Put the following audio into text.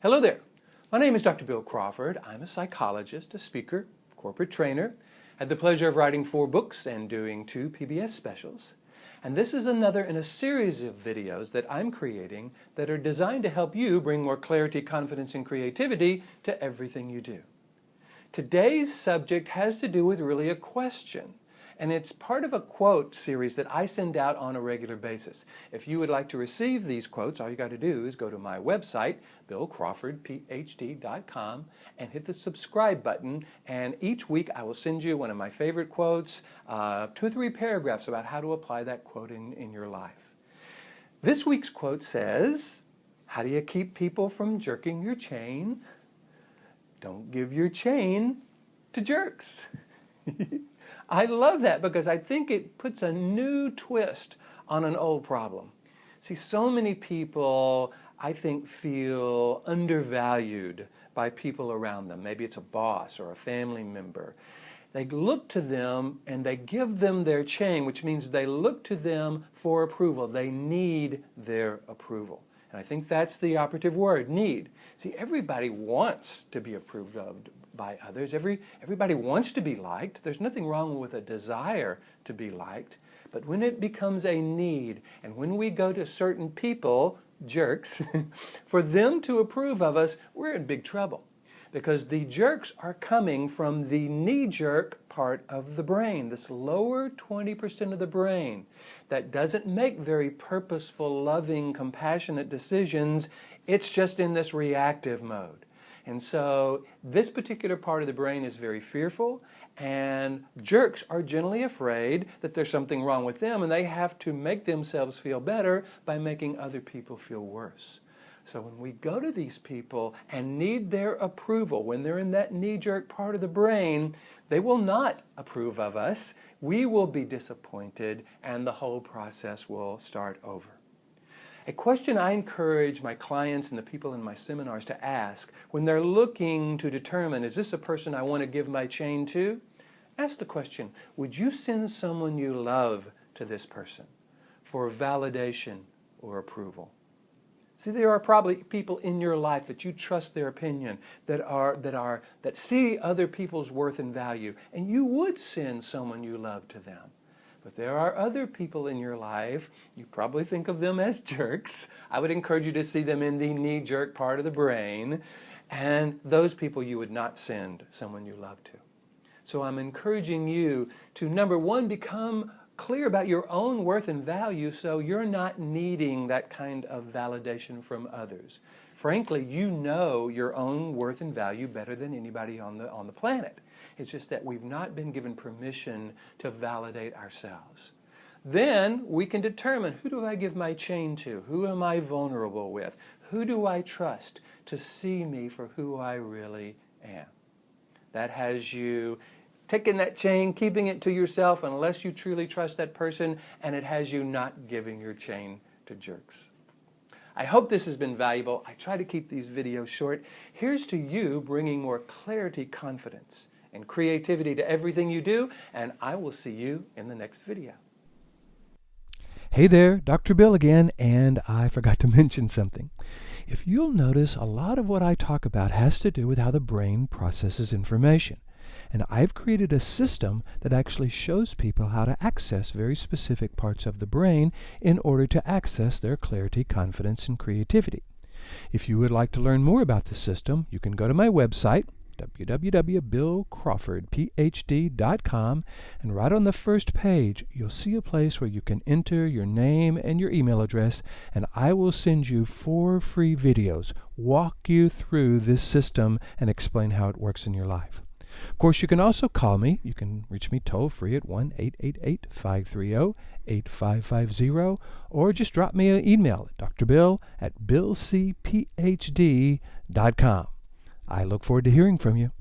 Hello there. My name is Dr. Bill Crawford. I'm a psychologist, a speaker, corporate trainer. Had the pleasure of writing 4 books and doing 2 PBS specials. And this is another in a series of videos that I'm creating that are designed to help you bring more clarity, confidence, and creativity to everything you do. Today's subject has to do with really a question. And it's part of a quote series that I send out on a regular basis. If you would like to receive these quotes, all you got to do is go to my website, billcrawfordphd.com, and hit the subscribe button. And each week I will send you one of my favorite quotes, 2 or 3 paragraphs about how to apply that quote in your life. This week's quote says, "How do you keep people from jerking your chain? Don't give your chain to jerks." I love that because I think it puts a new twist on an old problem. See, so many people, I think, feel undervalued by people around them. Maybe it's a boss or a family member. They look to them and they give them their chain, which means they look to them for approval. They need their approval. And I think that's the operative word, need. See, everybody wants to be approved of by others. Everybody wants to be liked. There's nothing wrong with a desire to be liked. But when it becomes a need, and when we go to certain people, jerks, for them to approve of us, we're in big trouble. Because the jerks are coming from the knee-jerk part of the brain, this lower 20% of the brain that doesn't make very purposeful, loving, compassionate decisions. It's just in this reactive mode. And so this particular part of the brain is very fearful, and jerks are generally afraid that there's something wrong with them, and they have to make themselves feel better by making other people feel worse. So when we go to these people and need their approval, when they're in that knee-jerk part of the brain, they will not approve of us. We will be disappointed, and the whole process will start over. A question I encourage my clients and the people in my seminars to ask when they're looking to determine, is this a person I want to give my chain to? Ask the question, would you send someone you love to this person for validation or approval? See, there are probably people in your life that you trust their opinion, that see other people's worth and value, and you would send someone you love to them. But there are other people in your life, you probably think of them as jerks. I would encourage you to see them in the knee-jerk part of the brain, and those people you would not send someone you love to. So I'm encouraging you to, number one, become clear about your own worth and value so you're not needing that kind of validation from others. Frankly, you know your own worth and value better than anybody on the planet. It's just that we've not been given permission to validate ourselves. Then we can determine, who do I give my chain to? Who am I vulnerable with? Who do I trust to see me for who I really am? That has you taking that chain, keeping it to yourself unless you truly trust that person, and it has you not giving your chain to jerks. I hope this has been valuable. I try to keep these videos short. Here's to you bringing more clarity, confidence, and creativity to everything you do, and I will see you in the next video. Hey there, Dr. Bill again, and I forgot to mention something. If you'll notice, a lot of what I talk about has to do with how the brain processes information. And I've created a system that actually shows people how to access very specific parts of the brain in order to access their clarity, confidence, and creativity. If you would like to learn more about the system, you can go to my website, www.billcrawfordphd.com, and right on the first page you'll see a place where you can enter your name and your email address, and I will send you 4 free videos, walk you through this system and explain how it works in your life. Of course, you can also call me. You can reach me toll-free at 1-888-530-8550, or just drop me an email at drbill@billcphd.com. I look forward to hearing from you.